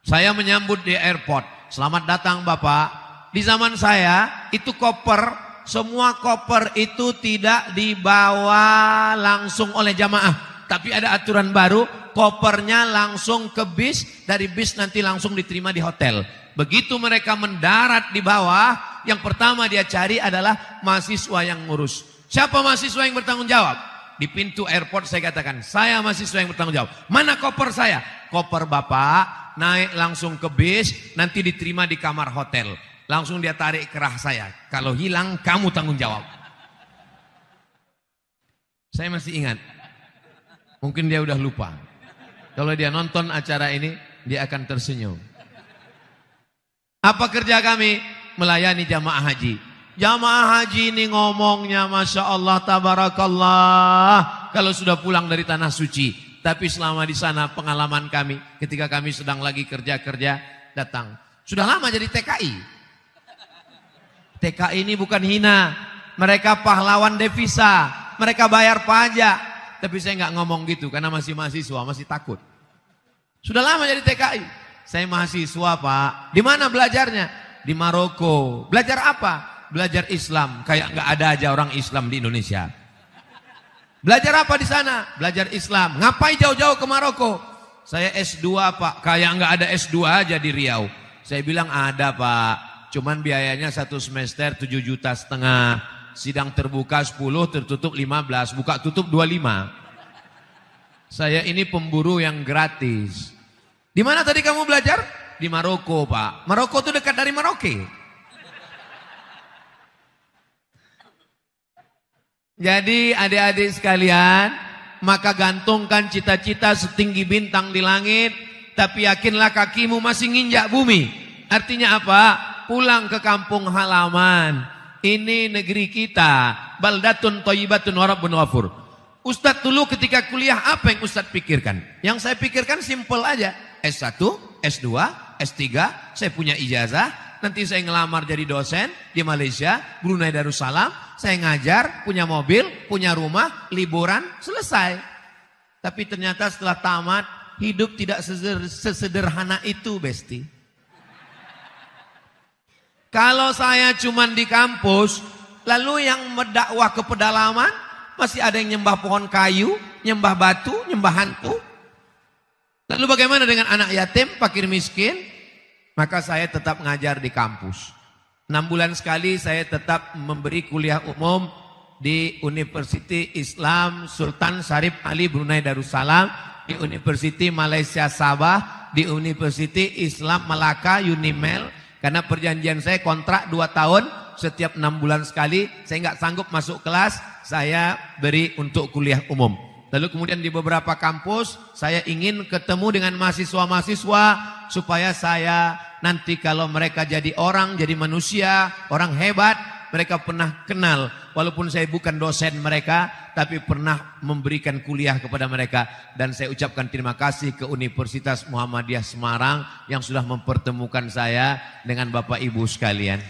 Saya menyambut di airport. Selamat datang Bapak. Di zaman saya itu koper, semua koper itu tidak dibawa langsung oleh jamaah. Tapi ada aturan baru, kopernya langsung ke bis, dari bis nanti langsung diterima di hotel. Begitu mereka mendarat di bawah, yang pertama dia cari adalah mahasiswa yang ngurus. Siapa mahasiswa yang bertanggung jawab? Di pintu airport saya katakan, saya mahasiswa yang bertanggung jawab. Mana koper saya? Koper Bapak naik langsung ke bis, nanti diterima di kamar hotel. Langsung dia tarik kerah saya. Kalau hilang kamu tanggung jawab. Saya masih ingat. Mungkin dia udah lupa. Kalau dia nonton acara ini, dia akan tersenyum. Apa kerja kami? Melayani jamaah haji. Jamaah haji ini ngomongnya Masya Allah, Tabarakallah. Kalau sudah pulang dari tanah suci. Tapi selama di sana pengalaman kami, ketika kami sedang lagi kerja-kerja, datang. Sudah lama jadi TKI. TKI ini bukan hina. Mereka pahlawan devisa. Mereka bayar pajak. Tapi saya nggak ngomong gitu karena masih mahasiswa, masih takut. Sudah lama jadi TKI. Saya mahasiswa Pak. Di mana belajarnya? Di Maroko. Belajar apa? Belajar Islam. Kayak nggak ada aja orang Islam di Indonesia. Belajar apa di sana? Belajar Islam. Ngapain jauh-jauh ke Maroko? Saya S2 Pak. Kayak nggak ada S2 aja di Riau. Saya bilang ada Pak. Cuman biayanya 1 semester 7,5 juta. Sidang terbuka 10, tertutup 15. Buka tutup 25. Saya ini pemburu yang gratis. Di mana tadi kamu belajar? Di Maroko Pak. Maroko itu dekat dari Merauke. Jadi adik-adik sekalian, maka gantungkan cita-cita setinggi bintang di langit, tapi yakinlah kakimu masih nginjak bumi. Artinya apa? Pulang ke kampung halaman. Ini negeri kita. Baldatun thayyibatun wa rabbun ghafur. Ustadz dulu ketika kuliah apa yang Ustadz pikirkan? Yang saya pikirkan simple aja. S1, S2, S3, saya punya ijazah. Nanti saya ngelamar jadi dosen di Malaysia, Brunei Darussalam. Saya ngajar, punya mobil, punya rumah, liburan, selesai. Tapi ternyata setelah tamat, hidup tidak sesederhana itu, Besti. Kalau saya cuman di kampus, lalu yang mendakwah ke pedalaman, masih ada yang nyembah pohon kayu, nyembah batu, nyembah hantu. Lalu bagaimana dengan anak yatim, fakir miskin? Maka saya tetap ngajar di kampus. 6 bulan sekali saya tetap memberi kuliah umum di University Islam Sultan Syarif Ali Brunei Darussalam, di University Malaysia Sabah, di University Islam Malaka Unimel. Karena perjanjian saya kontrak 2 tahun, setiap 6 bulan sekali, saya nggak sanggup masuk kelas, saya beri untuk kuliah umum. Lalu kemudian di beberapa kampus, saya ingin ketemu dengan mahasiswa-mahasiswa, supaya saya nanti kalau mereka jadi orang, jadi manusia, orang hebat, mereka pernah kenal. Walaupun saya bukan dosen mereka, tapi pernah memberikan kuliah kepada mereka. Dan saya ucapkan terima kasih ke Universitas Muhammadiyah Semarang yang sudah mempertemukan saya dengan Bapak Ibu sekalian.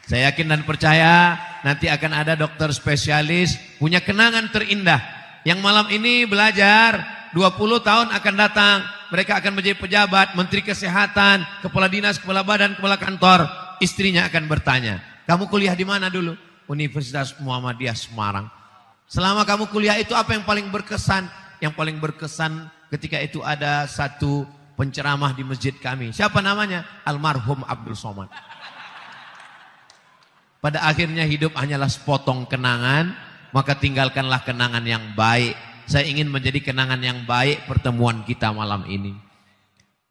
Saya yakin dan percaya nanti akan ada dokter spesialis, punya kenangan terindah. Yang malam ini belajar, 20 tahun akan datang. Mereka akan menjadi pejabat, menteri kesehatan, kepala dinas, kepala badan, kepala kantor. Istrinya akan bertanya, kamu kuliah di mana dulu? Universitas Muhammadiyah Semarang. Selama kamu kuliah itu apa yang paling berkesan? Yang paling berkesan ketika itu ada satu penceramah di masjid kami. Siapa namanya? Almarhum Abdul Somad. Pada akhirnya hidup hanyalah sepotong kenangan, maka tinggalkanlah kenangan yang baik. Saya ingin menjadi kenangan yang baik pertemuan kita malam ini.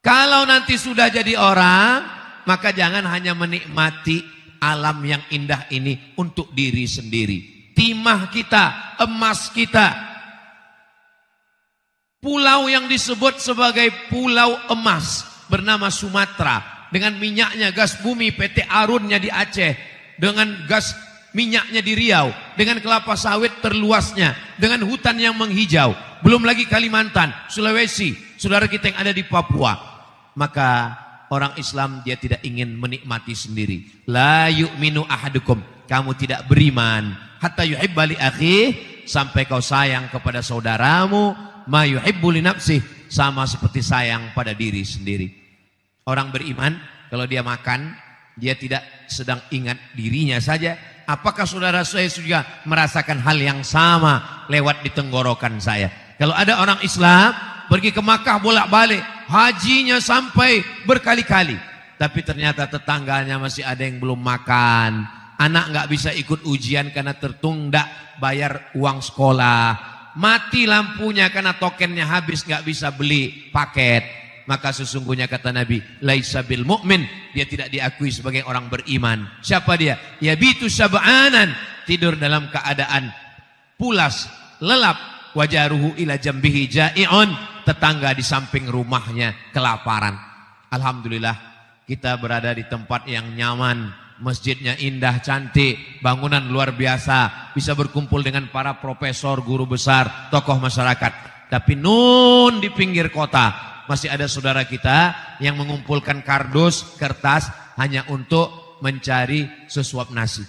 Kalau nanti sudah jadi orang, maka jangan hanya menikmati alam yang indah ini untuk diri sendiri. Timah kita, emas kita. Pulau yang disebut sebagai pulau emas bernama Sumatera. Dengan minyaknya, gas bumi, PT Arunnya di Aceh. Dengan gas minyaknya di Riau. Dengan kelapa sawit terluasnya. Dengan hutan yang menghijau. Belum lagi Kalimantan, Sulawesi, saudara kita yang ada di Papua. Maka orang Islam dia tidak ingin menikmati sendiri. La yu'minu ahadukum. Kamu tidak beriman. Hatta yuhibba li akhih. Sampai kau sayang kepada saudaramu. Ma yuhibbu li nafsih. Sama seperti sayang pada diri sendiri. Orang beriman, kalau dia makan, dia tidak sedang ingat dirinya saja. Apakah saudara saya juga merasakan hal yang sama lewat di tenggorokan saya? Kalau ada orang Islam pergi ke Makkah bolak-balik, hajinya sampai berkali-kali, tapi ternyata tetangganya masih ada yang belum makan, anak nggak bisa ikut ujian karena tertunda bayar uang sekolah, mati lampunya karena tokennya habis nggak bisa beli paket. Maka sesungguhnya kata Nabi, laisa bil mu'min, dia tidak diakui sebagai orang beriman. Siapa dia? Yabitu sab'anan, tidur dalam keadaan pulas, lelap, wajaruhu ila jambihi ja'i'un, tetangga di samping rumahnya kelaparan. Alhamdulillah kita berada di tempat yang nyaman, masjidnya indah, cantik, bangunan luar biasa, bisa berkumpul dengan para profesor, guru besar, tokoh masyarakat. Tapi nun di pinggir kota masih ada saudara kita yang mengumpulkan kardus, kertas hanya untuk mencari sesuap nasi.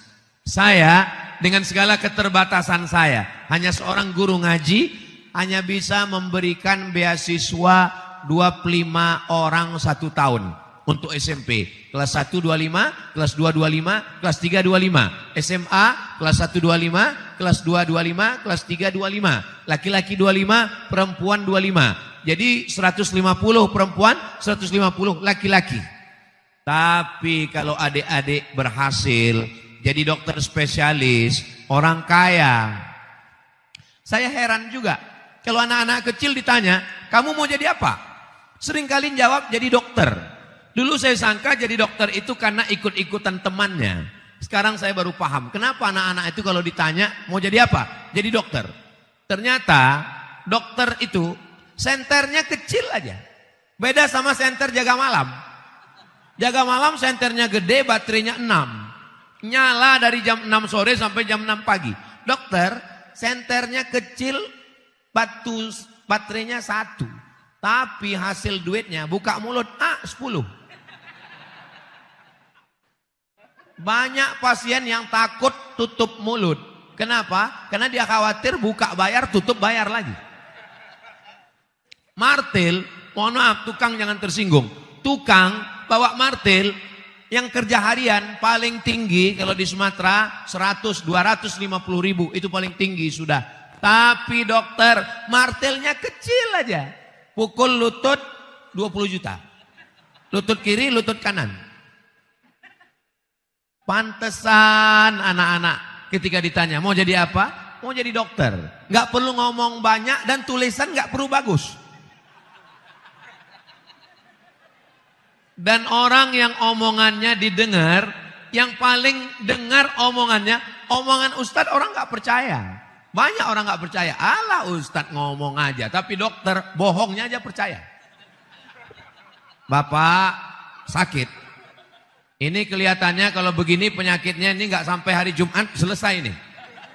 Saya dengan segala keterbatasan saya, hanya seorang guru ngaji, hanya bisa memberikan beasiswa 25 orang 1 tahun untuk SMP. Kelas 1 25, kelas 2 25, kelas 3 25. SMA kelas 1 25, kelas 2 25, kelas 3 25. Laki-laki 25, perempuan 25. Jadi 150 perempuan, 150 laki-laki. Tapi kalau adik-adik berhasil jadi dokter spesialis, orang kaya. Saya heran juga. Kalau anak-anak kecil ditanya, kamu mau jadi apa? Seringkali jawab jadi dokter. Dulu saya sangka jadi dokter itu karena ikut-ikutan temannya. Sekarang saya baru paham. Kenapa anak-anak itu kalau ditanya mau jadi apa? Jadi dokter. Ternyata dokter itu senternya kecil aja. Beda sama senter jaga malam. Jaga malam senternya gede, baterainya 6. Nyala dari jam 6 sore sampai jam 6 pagi. Dokter, senternya kecil, baterainya 1. Tapi hasil duitnya buka mulut 10. Banyak pasien yang takut tutup mulut. Kenapa? Karena dia khawatir buka bayar, tutup bayar lagi. Martil, mohon maaf tukang jangan tersinggung. Tukang bawa martil yang kerja harian paling tinggi kalau di Sumatera 100, 250 ribu. Itu paling tinggi sudah. Tapi dokter martilnya kecil aja. Pukul lutut 20 juta. Lutut kiri, lutut kanan. Pantesan anak-anak ketika ditanya mau jadi apa? Mau jadi dokter. Gak perlu ngomong banyak dan tulisan gak perlu bagus. Dan orang yang omongannya didengar, yang paling dengar omongannya, omongan ustadz orang gak percaya. Banyak orang gak percaya, alah ustadz ngomong aja, tapi dokter bohongnya aja percaya. Bapak sakit, ini kelihatannya kalau begini penyakitnya ini gak sampai hari Jumat selesai ini.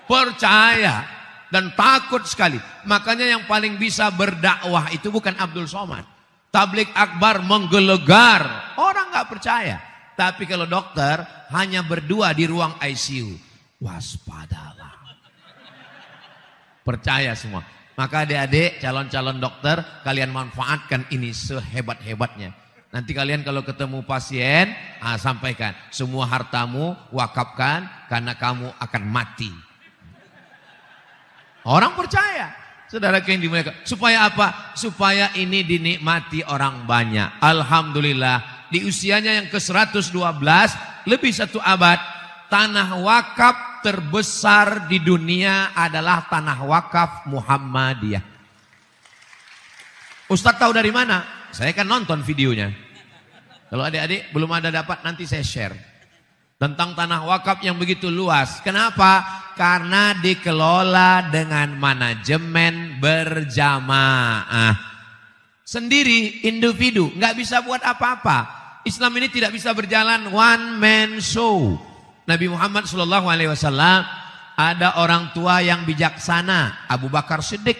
Percaya dan takut sekali. Makanya yang paling bisa berdakwah itu bukan Abdul Somad. Tablik akbar menggelegar, orang gak percaya. Tapi kalau dokter hanya berdua di ruang ICU, waspadalah. Percaya semua. Maka adik-adik calon-calon dokter, kalian manfaatkan ini sehebat-hebatnya. Nanti kalian kalau ketemu pasien, sampaikan, semua hartamu wakafkan karena kamu akan mati. Orang percaya. Saudara yang dimuliakan, supaya apa? Supaya ini dinikmati orang banyak. Alhamdulillah, di usianya yang ke-112, lebih 1 abad, tanah wakaf terbesar di dunia adalah tanah wakaf Muhammadiyah. Ustadz tahu dari mana? Saya kan nonton videonya. Kalau adik-adik belum ada dapat, nanti saya share. Tentang tanah wakaf yang begitu luas. Kenapa? Karena dikelola dengan manajemen berjamaah. Sendiri, individu, nggak bisa buat apa-apa. Islam ini tidak bisa berjalan one man show. Nabi Muhammad SAW ada orang tua yang bijaksana, Abu Bakar Siddiq.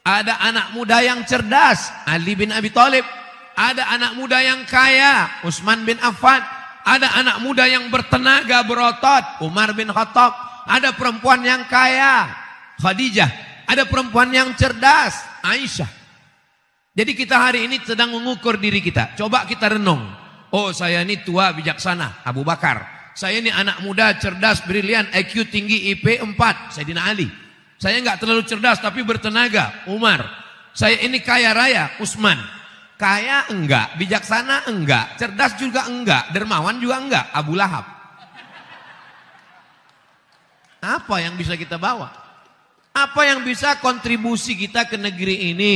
Ada anak muda yang cerdas, Ali bin Abi Thalib. Ada anak muda yang kaya, Utsman bin Affan. Ada anak muda yang bertenaga berotot, Umar bin Khattab. Ada perempuan yang kaya, Khadijah. Ada perempuan yang cerdas, Aisyah. Jadi kita hari ini sedang mengukur diri kita. Coba kita renung. Oh, saya ini tua bijaksana, Abu Bakar. Saya ini anak muda cerdas, brilian, IQ tinggi, IP 4, Sayyidina Ali. Saya enggak terlalu cerdas tapi bertenaga, Umar. Saya ini kaya raya, Utsman. Kaya enggak, bijaksana enggak, cerdas juga enggak, dermawan juga enggak, Abu Lahab. Apa yang bisa kita bawa? Apa yang bisa kontribusi kita ke negeri ini?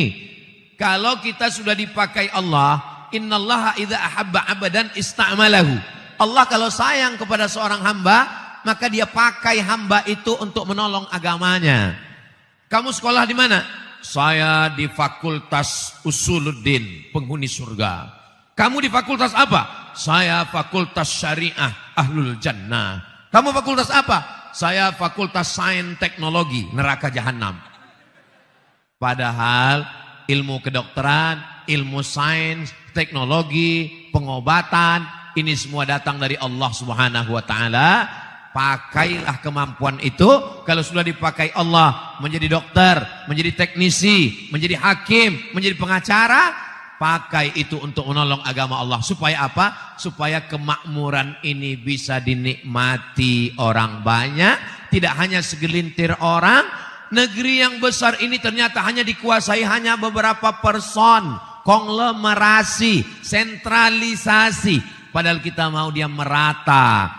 Kalau kita sudah dipakai Allah, innallaha idza ahabba abadan ista'malahu. Allah kalau sayang kepada seorang hamba, maka dia pakai hamba itu untuk menolong agamanya. Kamu sekolah di mana? Saya di Fakultas Usuluddin, penghuni surga. Kamu di fakultas apa? Saya Fakultas Syariah, Ahlul Jannah. Kamu fakultas apa? Saya Fakultas Sains Teknologi, neraka jahanam. Padahal ilmu kedokteran, ilmu sains, teknologi, pengobatan, ini semua datang dari Allah Subhanahu wa taala. Pakailah kemampuan itu. Kalau sudah dipakai Allah menjadi dokter, menjadi teknisi, menjadi hakim, menjadi pengacara, pakai itu untuk menolong agama Allah. Supaya apa? Supaya kemakmuran ini bisa dinikmati orang banyak, tidak hanya segelintir orang. Negeri yang besar ini ternyata hanya dikuasai hanya beberapa person. Konglomerasi, sentralisasi. Padahal kita mau dia merata.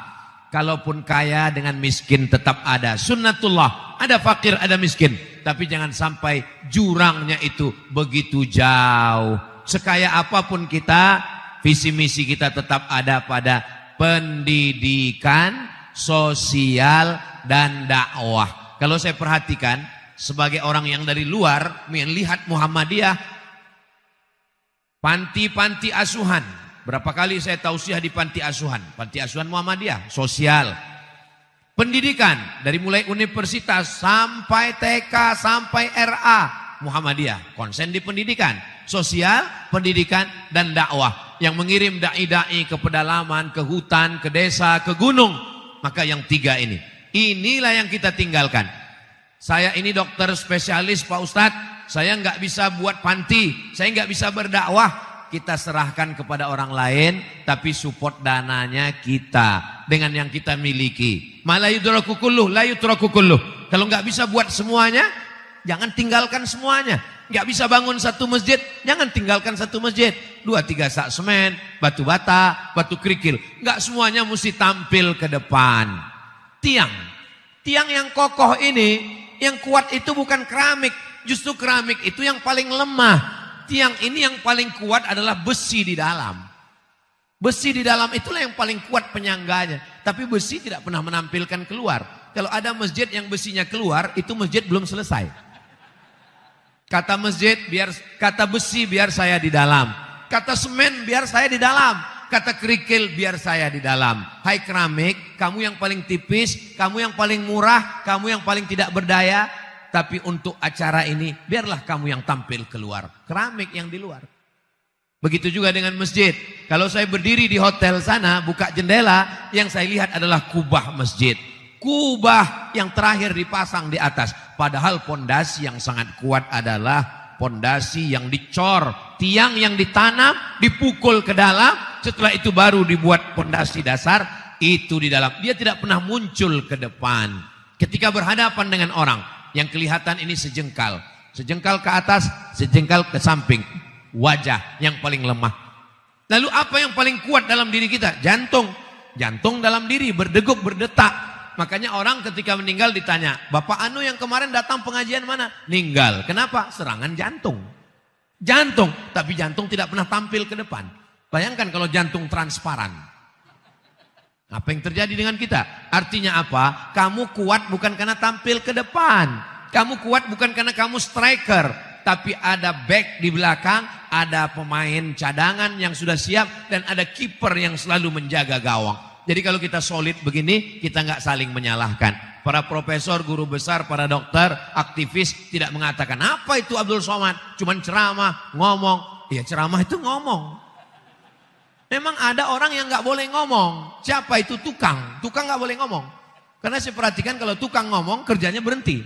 Kalaupun kaya dengan miskin tetap ada. Sunnatullah, ada fakir, ada miskin. Tapi jangan sampai jurangnya itu begitu jauh. Sekaya apapun kita, visi misi kita tetap ada pada pendidikan, sosial, dan dakwah. Kalau saya perhatikan, sebagai orang yang dari luar melihat Muhammadiyah, panti-panti asuhan. Berapa kali saya tausiah di panti asuhan Muhammadiyah, sosial. Pendidikan, dari mulai universitas sampai TK, sampai RA, Muhammadiyah. Konsen di pendidikan, sosial, pendidikan, dan dakwah. Yang mengirim da'i-da'i ke pedalaman, ke hutan, ke desa, ke gunung. Maka yang tiga ini. Inilah yang kita tinggalkan. Saya ini dokter spesialis Pak Ustadz. Saya nggak bisa buat panti. Saya nggak bisa berdakwah. Kita serahkan kepada orang lain, tapi support dananya kita dengan yang kita miliki. La yudraku kulluh, la yutraku kulluh. Kalau nggak bisa buat semuanya, jangan tinggalkan semuanya. Nggak bisa bangun satu masjid, jangan tinggalkan satu masjid. 2-3 sak semen, batu bata, batu kerikil. Nggak semuanya mesti tampil ke depan. Tiang yang kokoh ini, yang kuat itu bukan keramik. Justru keramik itu yang paling lemah. Tiang ini yang paling kuat adalah besi di dalam. Besi di dalam itulah yang paling kuat penyangganya. Tapi besi tidak pernah menampilkan keluar. Kalau ada masjid yang besinya keluar, itu masjid belum selesai. Kata besi biar saya di dalam. Kata semen biar saya di dalam. Kata kerikil biar saya di dalam. Hai keramik, kamu yang paling tipis, kamu yang paling murah, kamu yang paling tidak berdaya. Tapi untuk acara ini biarlah kamu yang tampil keluar. Keramik yang di luar. Begitu juga dengan masjid. Kalau saya berdiri di hotel sana, buka jendela, yang saya lihat adalah kubah masjid. Kubah yang terakhir dipasang di atas. Padahal pondasi yang sangat kuat adalah pondasi yang dicor. Tiang yang ditanam, dipukul ke dalam. Setelah itu baru dibuat pondasi dasar. Itu di dalam. Dia tidak pernah muncul ke depan. Ketika berhadapan dengan orang, yang kelihatan ini sejengkal. Sejengkal ke atas, sejengkal ke samping. Wajah yang paling lemah. Lalu apa yang paling kuat dalam diri kita? Jantung. Jantung dalam diri berdegup, berdetak. Makanya orang ketika meninggal ditanya, Bapak Anu yang kemarin datang pengajian mana? Meninggal. Kenapa? Serangan jantung. Jantung, tapi jantung tidak pernah tampil ke depan. Bayangkan kalau jantung transparan. Apa yang terjadi dengan kita? Artinya apa? Kamu kuat bukan karena tampil ke depan. Kamu kuat bukan karena kamu striker. Tapi ada back di belakang, ada pemain cadangan yang sudah siap, dan ada kiper yang selalu menjaga gawang. Jadi kalau kita solid begini, kita nggak saling menyalahkan. Para profesor, guru besar, para dokter, aktivis tidak mengatakan, apa itu Abdul Somad? Cuman ceramah, ngomong. Ya ceramah itu ngomong. Memang ada orang yang nggak boleh ngomong. Siapa itu? Tukang. Tukang nggak boleh ngomong. Karena saya perhatikan kalau tukang ngomong, kerjanya berhenti.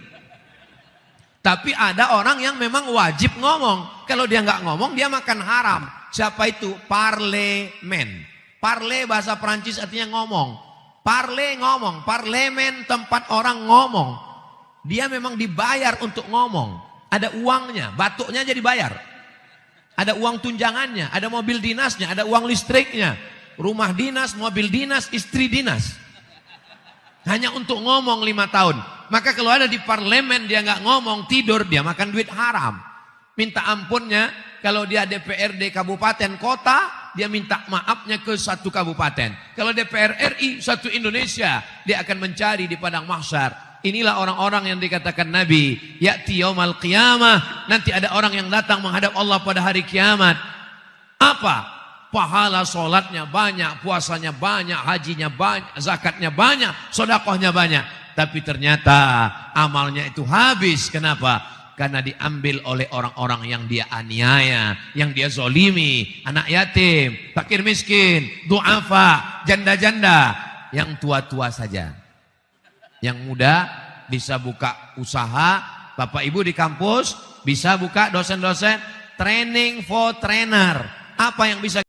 Tapi ada orang yang memang wajib ngomong. Kalau dia nggak ngomong, dia makan haram. Siapa itu? Parlemen. Parle bahasa Perancis artinya ngomong. Parle ngomong. Parlemen tempat orang ngomong. Dia memang dibayar untuk ngomong. Ada uangnya. Batuknya jadi bayar. Ada uang tunjangannya. Ada mobil dinasnya. Ada uang listriknya. Rumah dinas, mobil dinas, istri dinas. Hanya untuk ngomong 5 tahun. Maka kalau ada di parlemen dia nggak ngomong, tidur, dia makan duit haram. Minta ampunnya kalau dia DPRD kabupaten kota, dia minta maafnya ke satu kabupaten. Kalau DPR RI satu Indonesia, dia akan mencari di padang mahsyar. Inilah orang-orang yang dikatakan Nabi, ya'ti yaumal qiyamah, nanti ada orang yang datang menghadap Allah pada hari kiamat. Apa? Pahala sholatnya banyak, puasanya banyak, hajinya banyak, zakatnya banyak, sodakohnya banyak. Tapi ternyata amalnya itu habis. Kenapa? Karena diambil oleh orang-orang yang dia aniaya, yang dia zolimi, anak yatim, fakir miskin, du'afa, janda-janda, yang tua-tua saja. Yang muda bisa buka usaha, Bapak Ibu di kampus bisa buka dosen-dosen training for trainer. Apa yang bisa